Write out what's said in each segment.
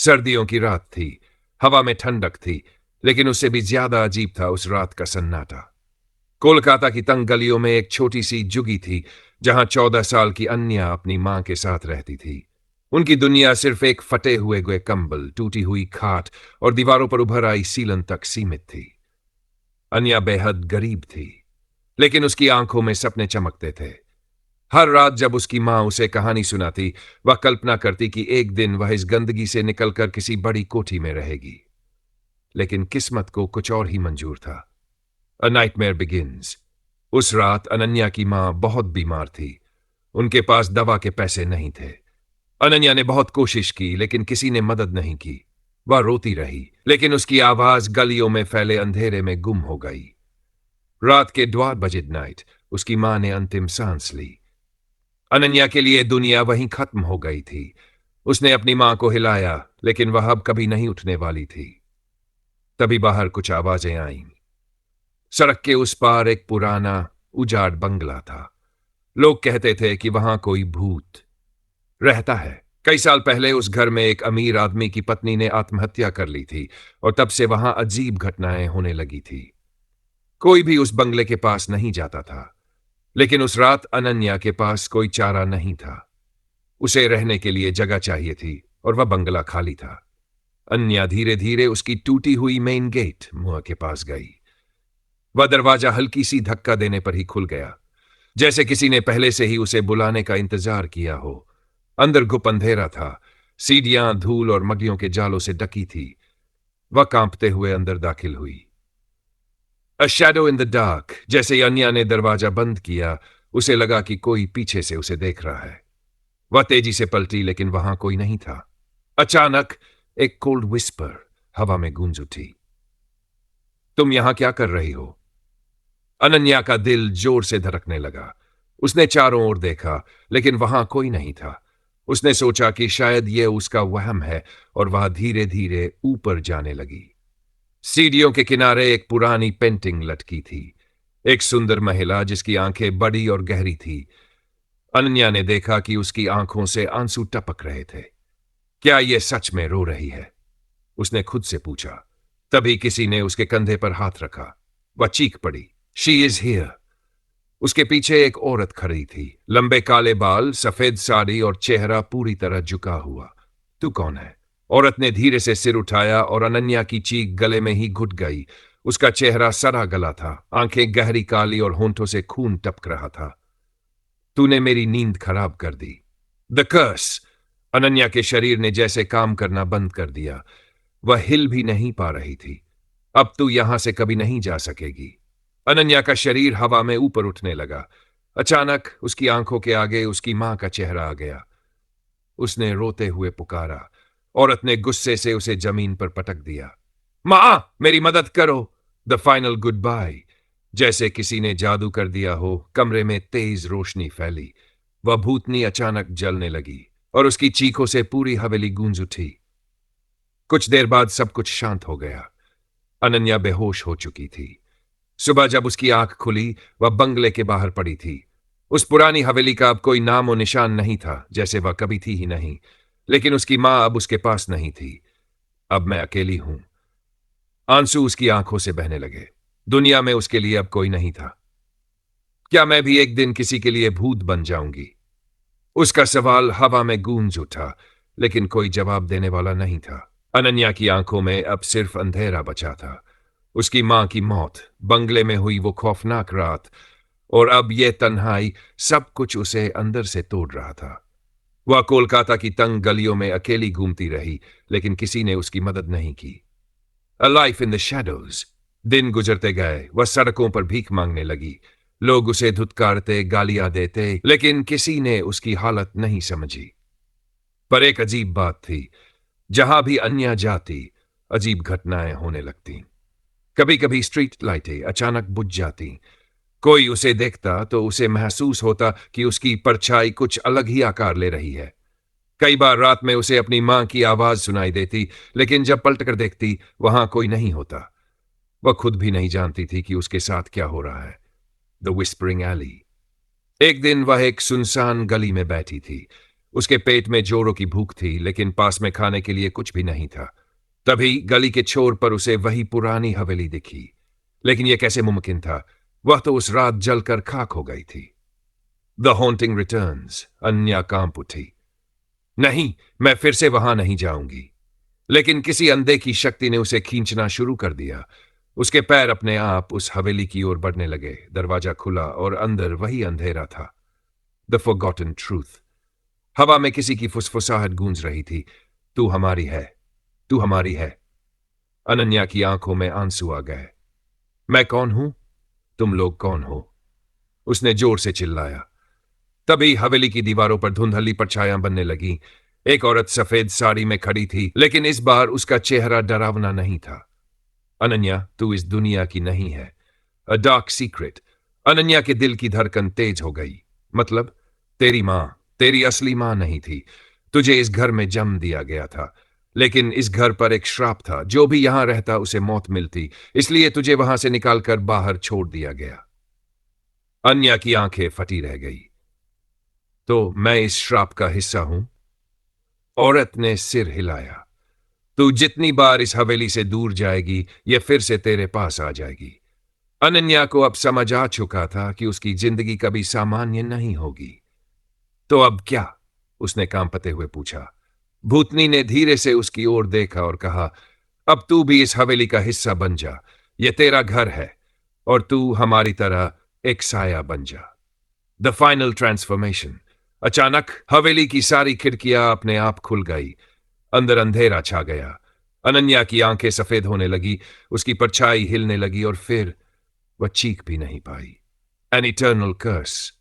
सर्दियों की रात थी, हवा में ठंडक थी, लेकिन उससे भी ज्यादा अजीब था उस रात का सन्नाटा। कोलकाता की तंग गलियों में एक छोटी सी जुगी थी जहां 14 साल की अन्या अपनी मां के साथ रहती थी। उनकी दुनिया सिर्फ एक फटे हुए कंबल, टूटी हुई खाट और दीवारों पर उभर आई सीलन तक सीमित थी। अन्या बेहद गरीब थी, लेकिन उसकी आंखों में सपने चमकते थे। हर रात जब उसकी मां उसे कहानी सुनाती, वह कल्पना करती कि एक दिन वह इस गंदगी से निकलकर किसी बड़ी कोठी में रहेगी। लेकिन किस्मत को कुछ और ही मंजूर था। A nightmare begins. उस रात अनन्या की मां बहुत बीमार थी। उनके पास दवा के पैसे नहीं थे। अनन्या ने बहुत कोशिश की, लेकिन किसी ने मदद नहीं की। वह रोती रही, लेकिन उसकी आवाज गलियों में फैले अंधेरे में गुम हो गई। रात के 12 बजे नाइट उसकी मां ने अंतिम सांस ली। अनन्या के लिए दुनिया वहीं खत्म हो गई थी। उसने अपनी मां को हिलाया, लेकिन वह अब कभी नहीं उठने वाली थी। तभी बाहर कुछ आवाजें आईं। सड़क के उस पार एक पुराना उजाड़ बंगला था। लोग कहते थे कि वहां कोई भूत रहता है। कई साल पहले उस घर में एक अमीर आदमी की पत्नी ने आत्महत्या कर ली थी और तब से वहां अजीब घटनाएं होने लगी थी। कोई भी उस बंगले के पास नहीं जाता था, लेकिन उस रात अनन्या के पास कोई चारा नहीं था। उसे रहने के लिए जगह चाहिए थी और वह बंगला खाली था। अन्या धीरे धीरे उसकी टूटी हुई मेन गेट मुंह के पास गई। वह दरवाजा हल्की सी धक्का देने पर ही खुल गया, जैसे किसी ने पहले से ही उसे बुलाने का इंतजार किया हो। अंदर गुप अंधेरा था। सीढ़ियां धूल और मकड़ियों के जालों से ढकी थी। वह कांपते हुए अंदर दाखिल हुई। A shadow in the dark. जैसे ही अन्या ने दरवाजा बंद किया, उसे लगा कि कोई पीछे से उसे देख रहा है। वह तेजी से पलटी, लेकिन वहां कोई नहीं था। अचानक एक कोल्ड विस्पर हवा में गूंज उठी। तुम यहां क्या कर रही हो? अनन्या का दिल जोर से धड़कने लगा। उसने चारों ओर देखा, लेकिन वहां कोई नहीं था। उसने सोचा कि शायद यह उसका वहम है और वह धीरे धीरे ऊपर जाने लगी। सीढ़ियों के किनारे एक पुरानी पेंटिंग लटकी थी। एक सुंदर महिला जिसकी आंखें बड़ी और गहरी थी। अनन्या ने देखा कि उसकी आंखों से आंसू टपक रहे थे। क्या यह सच में रो रही है? उसने खुद से पूछा। तभी किसी ने उसके कंधे पर हाथ रखा। वह चीख पड़ी, शी इज हियर। उसके पीछे एक औरत खड़ी थी। लंबे काले बाल, सफेद साड़ी और चेहरा पूरी तरह झुका हुआ। तू कौन है? औरत ने धीरे से सिर उठाया और अनन्या की चीख गले में ही घुट गई। उसका चेहरा सड़ा गला था, आंखें गहरी काली और होंठों से खून टपक रहा था। तूने मेरी नींद खराब कर दी। द कर्स। अनन्या के शरीर ने जैसे काम करना बंद कर दिया। वह हिल भी नहीं पा रही थी। अब तू यहां से कभी नहीं जा सकेगी। अनन्या का शरीर हवा में ऊपर उठने लगा। अचानक उसकी आंखों के आगे उसकी मां का चेहरा आ गया। उसने रोते हुए पुकारा। औरत ने गुस्से से उसे जमीन पर पटक दिया। मां, मेरी मदद करो। The final goodbye. जैसे किसी ने जादू कर दिया हो, कमरे में तेज रोशनी फैली। वह भूतनी अचानक जलने लगी और उसकी चीखों से पूरी हवेली गूंज उठी। कुछ देर बाद सब कुछ शांत हो गया। अनन्या बेहोश हो चुकी थी। सुबह जब उसकी आंख खुली, वह बंगले के बाहर पड़ी थी। उस पुरानी हवेली का अब कोई नामो निशान नहीं था, जैसे वह कभी थी ही नहीं। लेकिन उसकी मां अब उसके पास नहीं थी। अब मैं अकेली हूं। आंसू उसकी आंखों से बहने लगे। दुनिया में उसके लिए अब कोई नहीं था। क्या मैं भी एक दिन किसी के लिए भूत बन जाऊंगी? उसका सवाल हवा में गूंज उठा, लेकिन कोई जवाब देने वाला नहीं था। अनन्या की आंखों में अब सिर्फ अंधेरा बचा था। उसकी मां की मौत, बंगले में हुई वो खौफनाक रात, और अब यह तन्हाई, सब कुछ उसे अंदर से तोड़ रहा था। वह कोलकाता की तंग गलियों में अकेली घूमती रही, लेकिन किसी ने उसकी मदद नहीं की। A life in the shadows. दिन गुजरते गए। वह सड़कों पर भीख मांगने लगी। लोग उसे धुतकारते, गालियां देते, लेकिन किसी ने उसकी हालत नहीं समझी। पर एक अजीब बात थी, जहां भी अन्या जाती, अजीब घटनाएं होने लगती। कभी कभी स्ट्रीट लाइटें अचानक बुझ जाती। कोई उसे देखता तो उसे महसूस होता कि उसकी परछाई कुछ अलग ही आकार ले रही है। कई बार रात में उसे अपनी मां की आवाज सुनाई देती, लेकिन जब पलटकर देखती, वहां कोई नहीं होता। वह खुद भी नहीं जानती थी कि उसके साथ क्या हो रहा है। The whispering alley. एक दिन वह एक सुनसान गली में बैठी थी। उसके पेट में जोरों की भूख थी, लेकिन पास में खाने के लिए कुछ भी नहीं था। तभी गली के छोर पर उसे वही पुरानी हवेली दिखी। लेकिन यह कैसे मुमकिन था? वह तो उस रात जलकर खाक हो गई थी। The haunting returns. अन्या कांप उठी। नहीं, मैं फिर से वहां नहीं जाऊंगी। लेकिन किसी अंधे की शक्ति ने उसे खींचना शुरू कर दिया। उसके पैर अपने आप उस हवेली की ओर बढ़ने लगे। दरवाजा खुला और अंदर वही अंधेरा था। The forgotten truth. हवा में किसी की फुसफुसाहट गूंज रही थी। तू हमारी है, तू हमारी है। अनन्या की आंखों में आंसू आ गए। मैं कौन हूं? तुम लोग कौन हो? उसने जोर से चिल्लाया। तभी हवेली की दीवारों पर धुंधली परछायां बनने लगी। एक औरत सफेद साड़ी में खड़ी थी, लेकिन इस बार उसका चेहरा डरावना नहीं था। अनन्या, तू इस दुनिया की नहीं है। अ डार्क सीक्रेट। अनन्या के दिल की धड़कन तेज हो गई। मतलब, तेरी मां, तेरी असली मां नहीं थी। तुझे इस घर में जन्म दिया गया था, लेकिन इस घर पर एक श्राप था। जो भी यहां रहता उसे मौत मिलती, इसलिए तुझे वहां से निकालकर बाहर छोड़ दिया गया। अन्या की आंखें फटी रह गई। तो मैं इस श्राप का हिस्सा हूं? औरत ने सिर हिलाया। तू जितनी बार इस हवेली से दूर जाएगी, यह फिर से तेरे पास आ जाएगी। अनन्या को अब समझ आ चुका था कि उसकी जिंदगी कभी सामान्य नहीं होगी। तो अब क्या? उसने कांपते हुए पूछा। भूतनी ने धीरे से उसकी ओर देखा और कहा, अब तू भी इस हवेली का हिस्सा बन जा। यह तेरा घर है और तू हमारी तरह एक साया बन जा। The final transformation. अचानक हवेली की सारी खिड़कियां अपने आप खुल गई। अंदर अंधेरा छा गया। अनन्या की आंखें सफेद होने लगी, उसकी परछाई हिलने लगी और फिर वह चीख भी नहीं पाई। एन इटर्नल कर्स।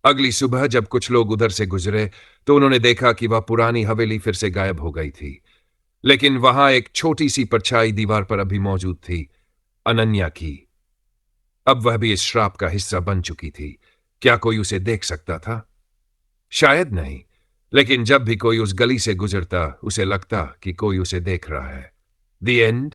अगली सुबह जब कुछ लोग उधर से गुजरे तो उन्होंने देखा कि वह पुरानी हवेली फिर से गायब हो गई थी। लेकिन वहां एक छोटी सी परछाई दीवार पर अभी मौजूद थी, अनन्या की। अब वह भी इस श्राप का हिस्सा बन चुकी थी। क्या कोई उसे देख सकता था? शायद नहीं, लेकिन जब भी कोई उस गली से गुजरता उसे लगता कि कोई उसे देख रहा है। The end.